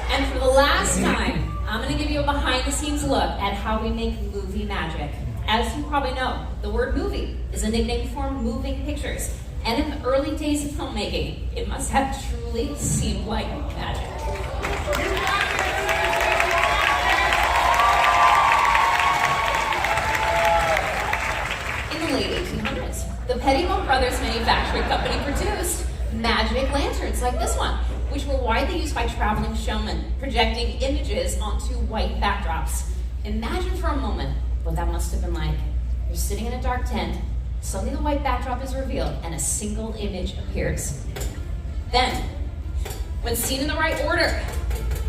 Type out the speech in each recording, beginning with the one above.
And for the last time, I'm going to give you a behind-the-scenes look at how we make movie magic. As you probably know, the word movie is a nickname for moving pictures. And in the early days of filmmaking, it must have truly seemed like magic. In the late 1800s, the Pettibone Brothers Manufacturing Company produced magic lanterns like this one, which were widely used by traveling showmen, projecting images onto white backdrops. Imagine for a moment what that must have been like. You're sitting in a dark tent, suddenly the white backdrop is revealed, and a single image appears. Then, when seen in the right order,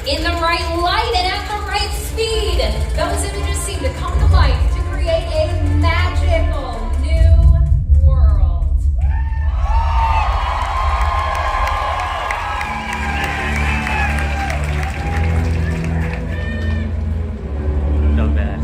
in the right light, and at the right speed, those images seem to come to life to create a magical new world. The best.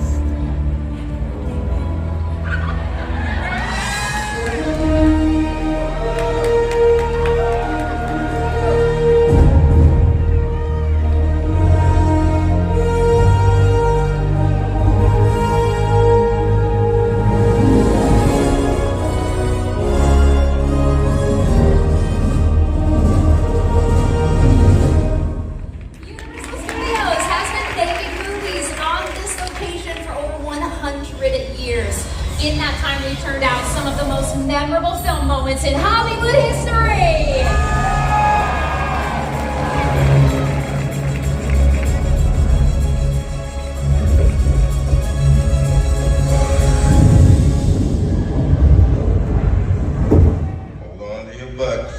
In that time, we turned out some of the most memorable film moments in Hollywood history. Hold on to your butts.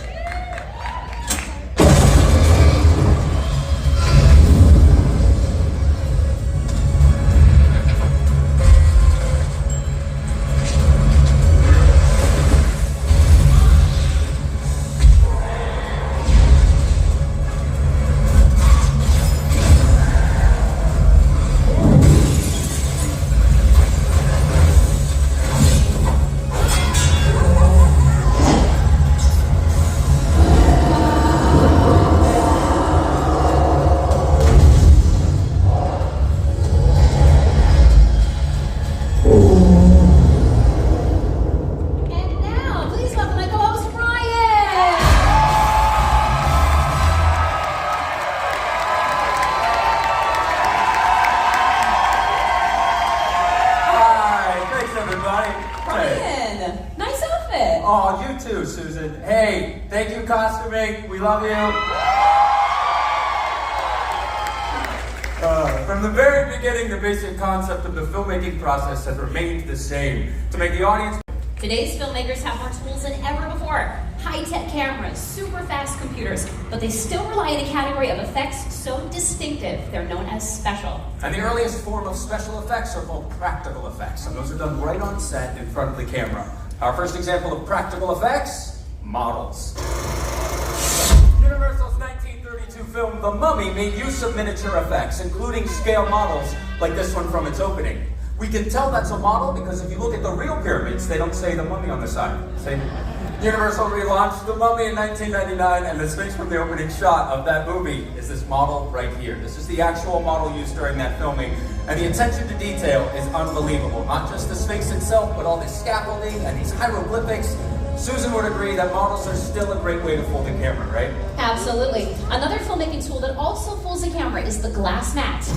Oh, you too, Susan. Hey, thank you, costuming. We love you. From the very beginning, the basic concept of the filmmaking process has remained the same. To make the audience... Today's filmmakers have more tools than ever before. High-tech cameras, super fast computers, but they still rely on a category of effects so distinctive, they're known as special. And the earliest form of special effects are called practical effects, and those are done right on set in front of the camera. Our first example of practical effects, models. Universal's 1932 film, The Mummy, made use of miniature effects, including scale models like this one from its opening. We can tell that's a model because if you look at the real pyramids, they don't say The Mummy on the side. See? Universal relaunched The Mummy in 1999, and the Sphinx from the opening shot of that movie is this model right here. This is the actual model used during that filming, and the attention to detail is unbelievable. Not just the Sphinx itself, but all this scaffolding and these hieroglyphics. Susan would agree that models are still a great way to fool the camera, right? Absolutely. Another filmmaking tool that also fools the camera is the glass mat.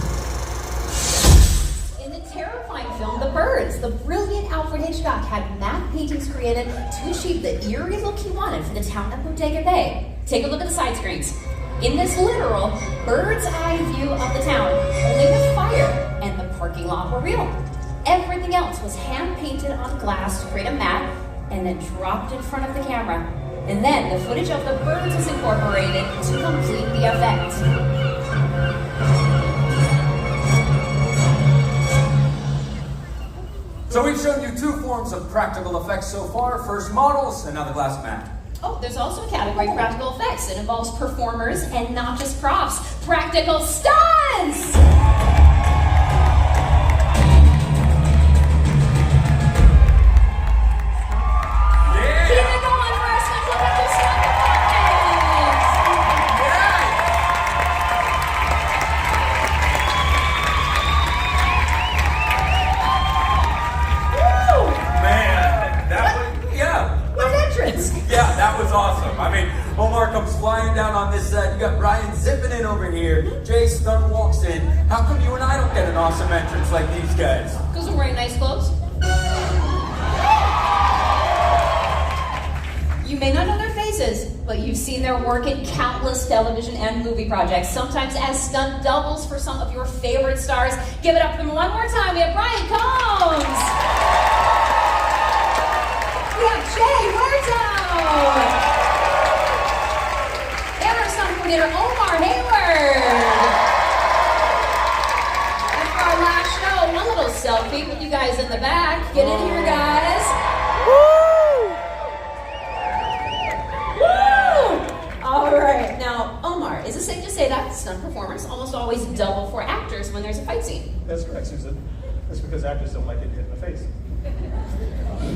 In the terrifying film, The Birds, the brilliant Alfred Hitchcock had matte paintings created to achieve the eerie look he wanted for the town of Bodega Bay. Take a look at the side screens. In this literal bird's eye view of the town, only the fire and the parking lot were real. Everything else was hand-painted on glass to create a mat and then dropped in front of the camera. And then the footage of the birds was incorporated to complete the effect. So we've shown you two forms of practical effects so far. First models, and now the glass mat. Oh, there's also a category of practical effects. It involves performers and not just props. Practical stunts! Keep it going for our special effects stunt performance! You got Brian zipping in over here. Jay Stunt walks in. How come you and I don't get an awesome entrance like these guys? Because we're wearing nice clothes. You may not know their faces, but you've seen their work in countless television and movie projects, sometimes as stunt doubles for some of your favorite stars. Give it up for them one more time. We have Brian Combs. We have Jay Wertow. And our stunt coordinator, Omar Hayward. And for our last show, one little selfie with you guys in the back. Get in here, guys. All right, now, Omar, is it safe to say that stunt performers almost always double for actors when there's a fight scene? That's correct, Susan. That's because actors don't like getting hit in the face.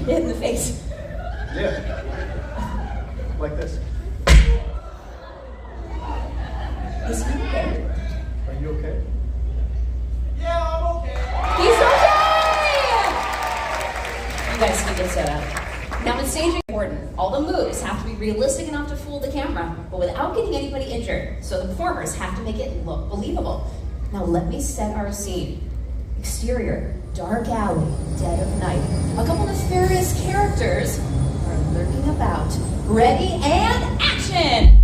Hit in the face. Yeah. Like this. Is he okay? Are you okay? Yeah, I'm okay. He's okay! You guys can get set up. Now, in staging, important. All the moves have to be realistic enough to fool the camera, but without getting anybody injured. So the performers have to make it look believable. Now, let me set our scene. Exterior, dark alley, dead of night. A couple nefarious characters are lurking about. Ready and action!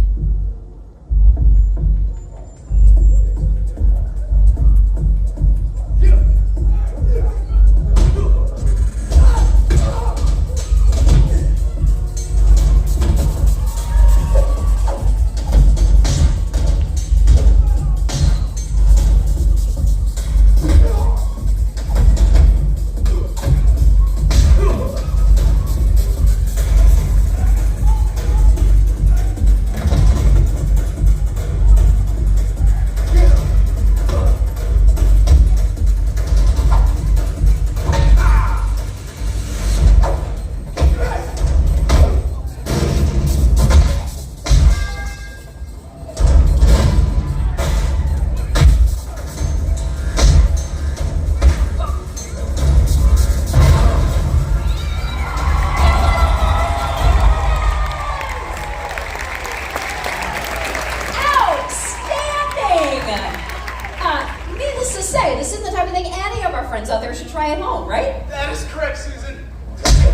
Needless to say, this isn't the type of thing any of our friends out there should try at home, right? That is correct, Susan. Woo!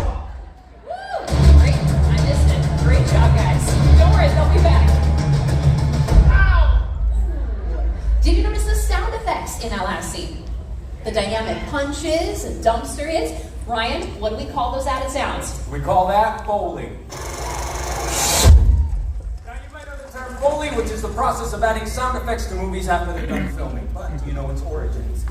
Great. I missed it. Great job, guys. Don't worry, they'll be back. Ow! Did you notice the sound effects in that last scene? The dynamic punches and dumpster hits. Ryan, what do we call those added sounds? We call that Foley. Now you might know the term Foley, which is the process of adding sound effects to movies after they're done filming. But do you know its origins?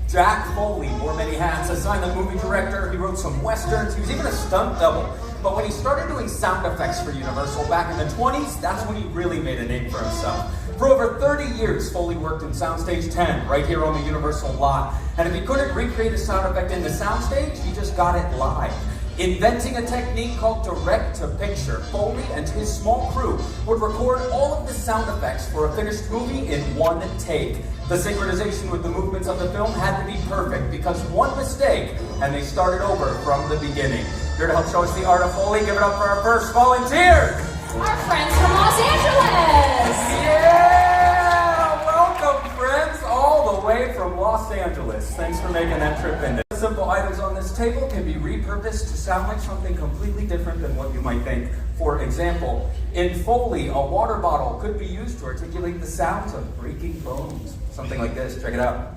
Jack Foley wore many hats. A silent movie director, he wrote some westerns, he was even a stunt double. But when he started doing sound effects for Universal back in the 20s, that's when he really made a name for himself. For over 30 years, Foley worked in Soundstage 10, right here on the Universal lot. And if he couldn't recreate a sound effect in the soundstage, he just got it live. Inventing a technique called direct-to-picture, Foley and his small crew would record all of the sound effects for a finished movie in one take. The synchronization with the movements of the film had to be perfect, because one mistake, and they started over from the beginning. Here to help show us the art of Foley, give it up for our first volunteer! Our friends from Los Angeles! Yeah! Welcome, friends, all the way from Los Angeles. Thanks for making that trip in. The simple items on this table can be repurposed to sound like something completely different than what you might think. For example, in Foley, a water bottle could be used to articulate the sounds of breaking bones. Something like this. Check it out.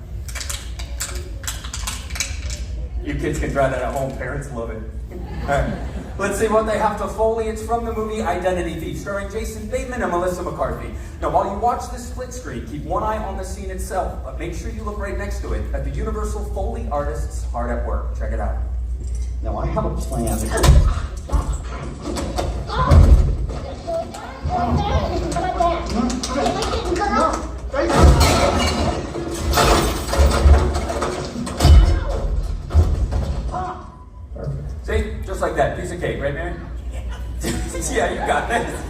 You kids can try that at home. Parents love it. All right. Let's see what they have to Foley. It's from the movie Identity Thief, starring Jason Bateman and Melissa McCarthy. Now, while you watch this split screen, keep one eye on the scene itself, but make sure you look right next to it at the Universal Foley artists hard at work. Check it out. Now, I have a plan. See? Just like that. Piece of cake, right, Mary? Yeah, you got this.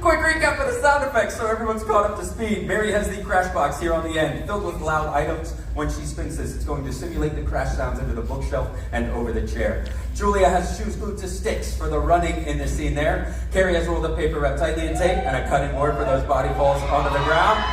Quick recap of the sound effects so everyone's everyone's caught up to speed, Mary has the crash box here on the end, filled with loud items. When she spins this, it's going to simulate the crash sounds into the bookshelf and over the chair. Julia has shoes glued to sticks for the running in the scene there. Carrie has rolled up paper wrapped tightly in tape and a cutting board for those body falls onto the ground.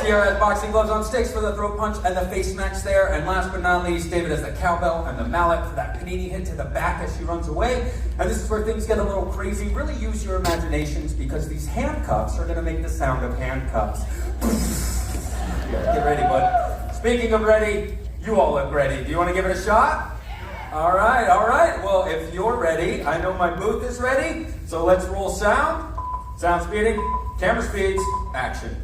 Sierra has boxing gloves on sticks for the throat punch and the face smacks there. And last but not least, David has the cowbell and the mallet for that panini hit to the back as she runs away. And this is where things get a little crazy. Really use your imaginations because these handcuffs are going to make the sound of handcuffs. Get ready, bud. Speaking of ready, you all look ready. Do you want to give it a shot? All right. Well, if you're ready, I know my booth is ready. So let's roll sound. Sound speeding, camera speeds, action.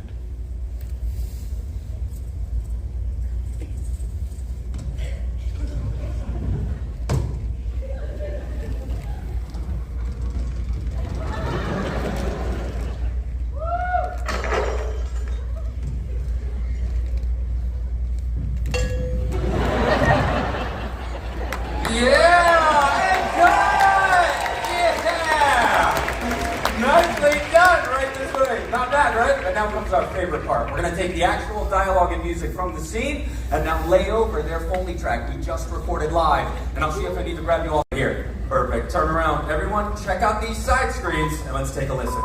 Our favorite part. We're going to take the actual dialogue and music from the scene and now lay over their Foley track we just recorded live. And I'll see if I need to grab you all here. Perfect. Turn around. Everyone, check out these side screens and let's take a listen.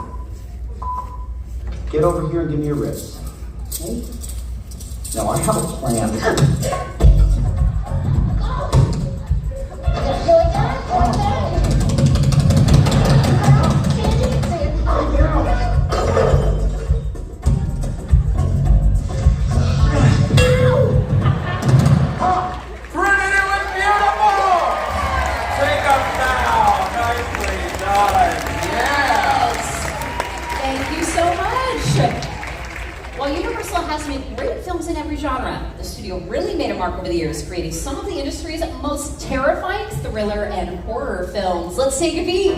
Get over here and give me your wrist. Okay? Now I have a plan. The studio really made a mark over the years, creating some of the industry's most terrifying thriller and horror films. Let's take a peek.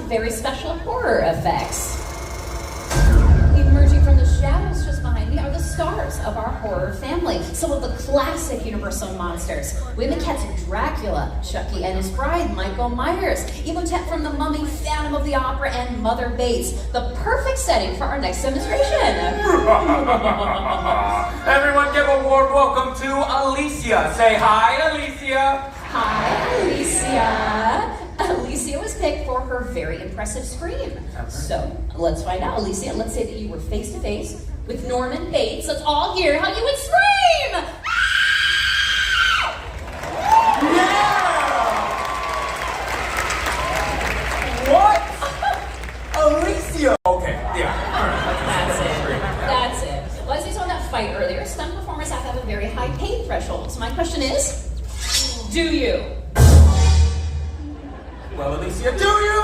Very special horror effects. Emerging from the shadows just behind me are the stars of our horror family. Some of the classic Universal monsters. We have the cats of Dracula, Chucky and his bride, Michael Myers, Imhotep from The Mummy, Phantom of the Opera, and Mother Bates. The perfect setting for our next demonstration. Everyone give a warm welcome to Alicia. Say hi, Alicia. Hi, Alicia. Alicia was picked for her very impressive scream. So, let's find out, Alicia. Let's say that you were face to face with Norman Bates. Let's all hear how you would scream! Yeah! What? Alicia! Okay, yeah. All right. That's it. Well, as we saw in that fight earlier, stunt performers have to have a very high pain threshold. So my question is, do you? Well, Alicia, do you?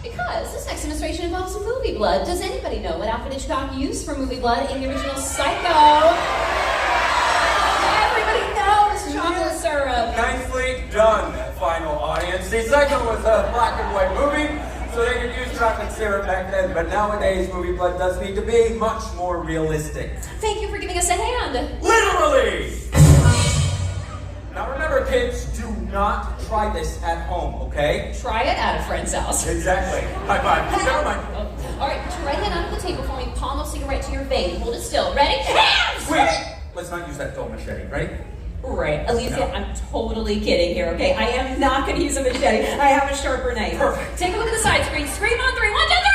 Because this next demonstration involves movie blood. Does anybody know what Alfred Hitchcock used for movie blood in the original Psycho? Everybody knows chocolate syrup. Nicely done, final audience. See, Psycho was a black and white movie, so they could use chocolate syrup back then, but nowadays movie blood does need to be much more realistic. Thank you for giving us a hand. Literally! Now remember, kids, do not try this at home, okay? Try it at a friend's house. Exactly. High five. Never mind. Oh. All right, put your right hand onto the table for me. Palm of cigarette to your vein. Hold it still. Ready? Hands! Wait! Let's not use that dull machete, right? Right. Alicia, No. I'm totally kidding here, okay? I am not going to use a machete. I have a sharper knife. Perfect. Take a look at the side screen. Scream on 3. 1, 2, 3!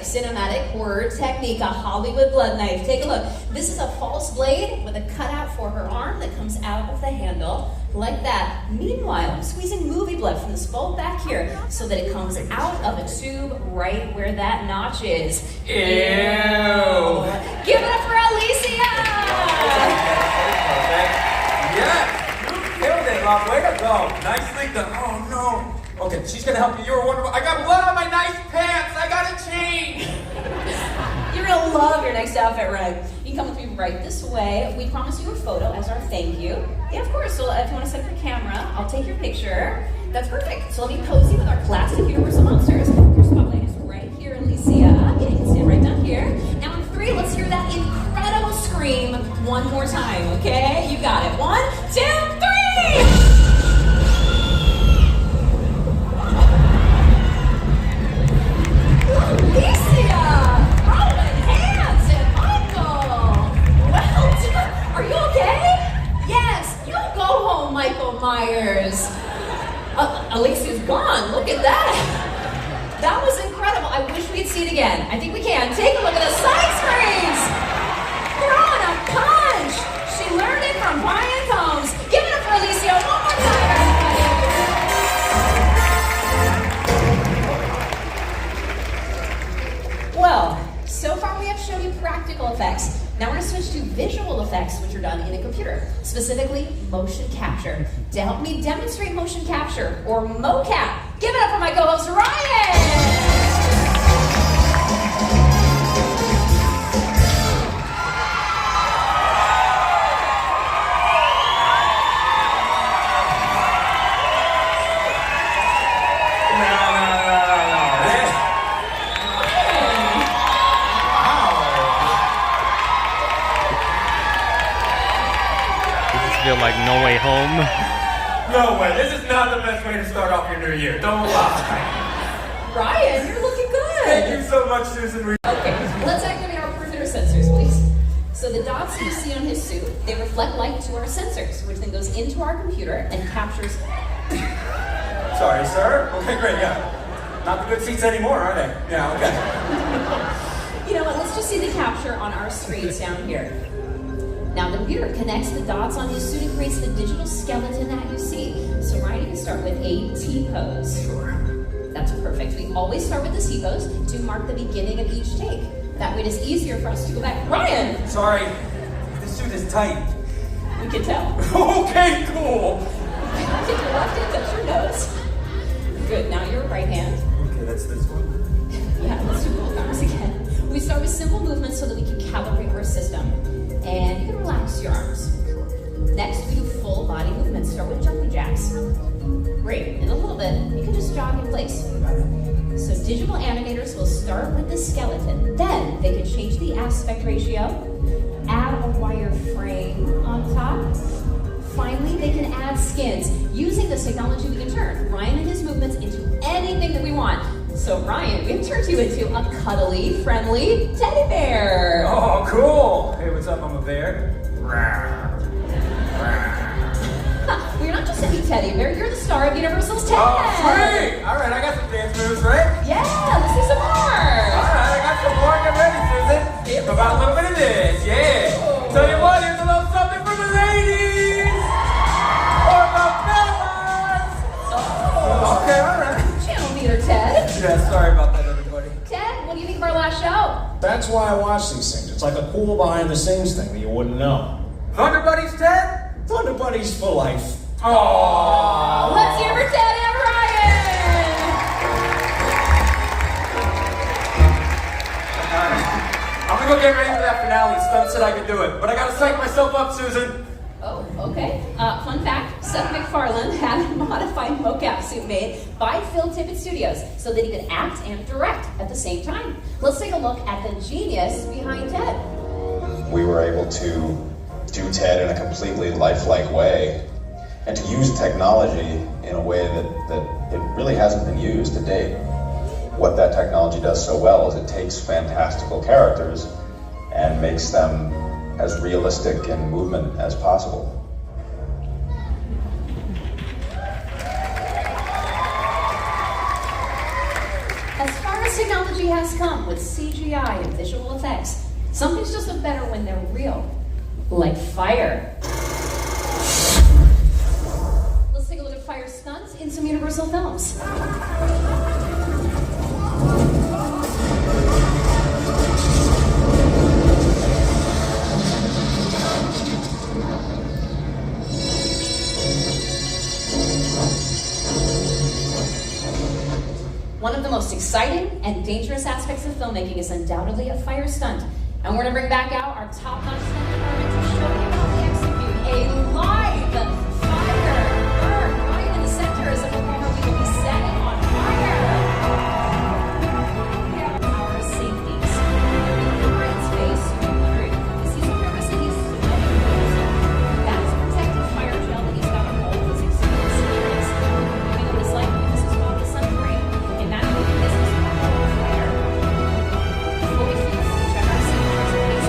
cinematic horror technique, a Hollywood blood knife. Take a look. This is a false blade with a cutout for her arm that comes out of the handle, like that. Meanwhile, I'm squeezing movie blood from this bulb back here so that it comes out of a tube right where that notch is. Ew. Give it up for Alicia! Yes! You killed it, love. Way to go. Nicely done. Oh, no. Okay, she's gonna help you. You were wonderful. I got blood on my nice pants. I gotta change. You're gonna love your next outfit, Ryan. You can come with me right this way. We promised you a photo as our thank you. Yeah, of course. So if you want to set up your camera, I'll take your picture. That's perfect. So let me pose you with our classic Universal Monsters. Your spotlight is right here, Alicia. Yeah, you can stand right down here. Now on 3, let's hear that incredible scream one more time, okay? You got it. 1, 2, 3! Alicia! Rowan, Hans, and Michael! Well done! Are you okay? Yes, you go home, Michael Myers. Alicia's gone. Look at that. That was incredible. I wish we'd see it again. I think we can. Take a look at the side screens. Throwing a punch. She learned it from Brian Combs. Give it up for Alicia one more time, everybody. Well, so far we have shown you practical effects. Now we're going to switch to visual effects, which are done in a computer, specifically motion capture. To help me demonstrate motion capture, or mocap, give it up for my co-host, Ryan! Feel like No Way Home. No way. This is not the best way to start off your new year. Don't lie. Ryan, you're looking good! Thank you so much, Susan. Okay, let's activate our perimeter sensors, please. So the dots you see on his suit, they reflect light to our sensors, which then goes into our computer and captures... Sorry, sir. Okay, great, yeah. Not the good seats anymore, are they? Yeah, okay. You know what, let's just see the capture on our screens down here. Now the computer connects the dots on his suit and creates the digital skeleton that you see. So Ryan, you can start with a T-pose. Sure. That's perfect. We always start with the T-pose to mark the beginning of each take. That way it is easier for us to go back. Ryan! Sorry, this suit is tight. We can tell. Okay, cool. Take your left hand, touch your nose. Good, now your right hand. Okay, that's this one. Yeah, let's do both arms again. We start with simple movements so that we can calibrate our system. And you can relax your arms. Next, we do full body movements. Start with jumping jacks. Great. In a little bit, you can just jog in place. So digital animators will start with the skeleton. Then they can change the aspect ratio, add a wire frame on top. Finally, they can add skins. Using this technology, we can turn Ryan and his movements into anything that we want. So Ryan, we have turned you into a cuddly, friendly teddy bear. Oh, cool. Hey, what's up? I'm a bear. Well, you're not just any teddy bear, you're the star of Universal's TED. Oh, sweet. All right, I got some dance moves, right? Yeah, let's do some more. All right, I got some more. Get ready, Susan. How about a little bit of this? Yeah. Tell you what, here's a little something for the ladies. Or the fellas. Oh. Okay, all right. Channel meter, Ted. Yeah, sorry about that, everybody. Ted, what do you think of our last show? That's why I watch these things. It's like a cool behind the scenes thing that you wouldn't know. Thunder Buddies, Ted? Thunder Buddies for life. Aww. Let's hear for Ted and Ryan. I'm gonna go get ready for that finale. Stunt said I could do it, but I gotta psych myself up, Susan. Oh, okay. Fun fact, Seth MacFarlane had a modified mocap suit made by Phil Tippett Studios so that he could act and direct at the same time. Let's take a look at the genius behind Ted. We were able to do TED in a completely lifelike way and to use technology in a way that it really hasn't been used to date. What that technology does so well is it takes fantastical characters and makes them as realistic in movement as possible. As far as technology has come with CGI and visual effects, something's just look better when they're real. Like fire. Let's take a look at fire stunts in some Universal films. One of the most exciting and dangerous aspects of filmmaking is undoubtedly a fire stunt. And we're going to bring back out our top-notch stunt department to show you how we execute a live fire burn right in the center as a performer we will be setting on fire. We have our safeties. The brain space crew. This is nervous and he's sweating. That's protective fire gel that he's got on all of his experience. We know this like this is called the sun ring. Imagine this is fire. What we feel, check our safeties.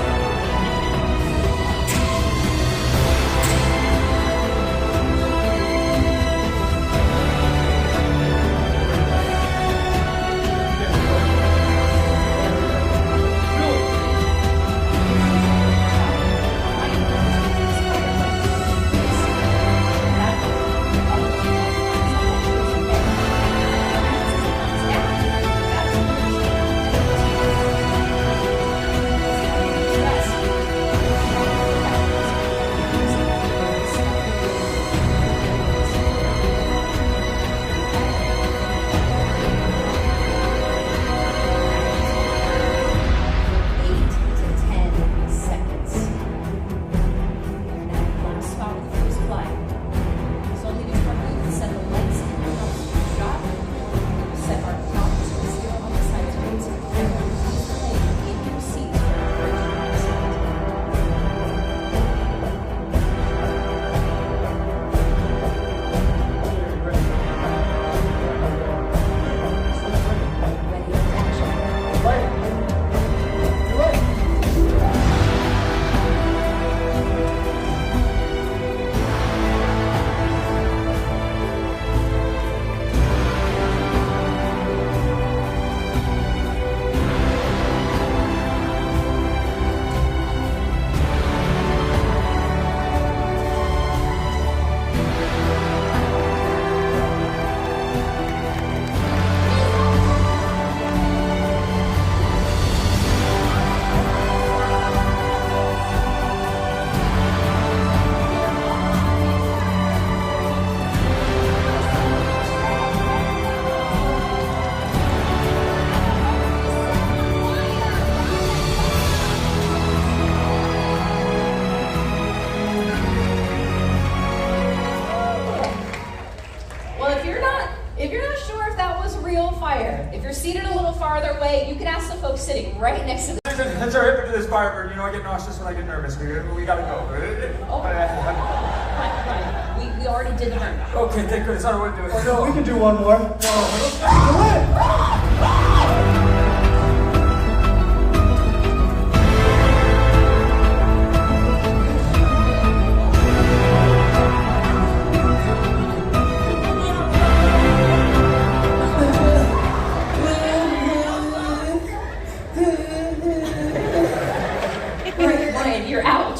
Seated a little farther away, you can ask the folks sitting right next to the... That's our hip to this fire burn. You know, I get nauseous when I get nervous. We gotta go. Oh, fine. We already did the burn. Okay, thank goodness. I don't want to do it. Oh, no, we can do one more. You're out.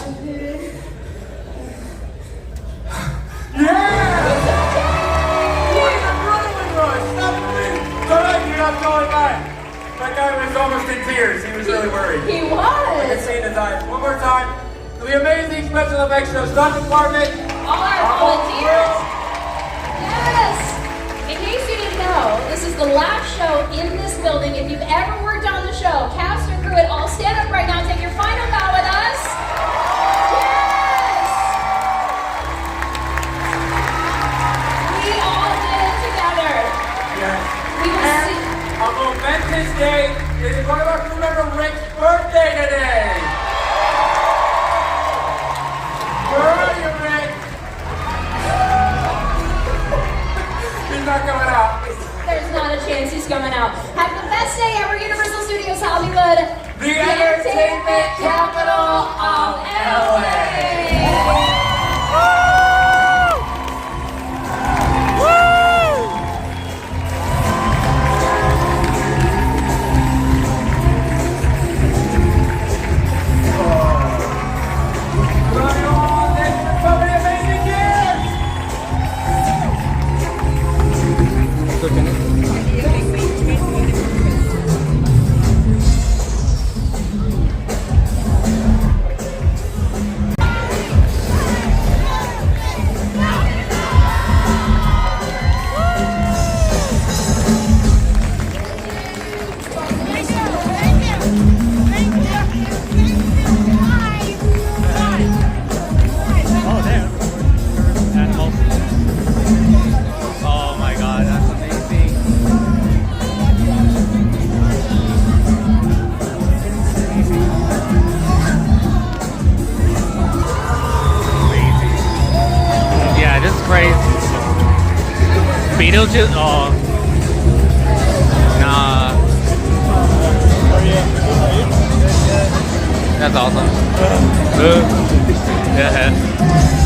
That guy was almost in tears. He was really worried. He was. I can see in his eyes. One more time. The amazing Special Effects Show stunt department. All our volunteers. Yes. In case you didn't know, this is the last show in this building. If you've ever worked on the show, cast or crew it, all stand up right now and take your final bow with us. Yes. We all did it together. Yes. We will see. A momentous day. It is one of our crew member Rick's birthday today. Where are you, Rick? He's not coming out. There's not a chance he's coming out. Have the best day ever, Universal Studios Hollywood. The entertainment capital of LA. He'll just, oh. Nah. That's awesome. Yeah.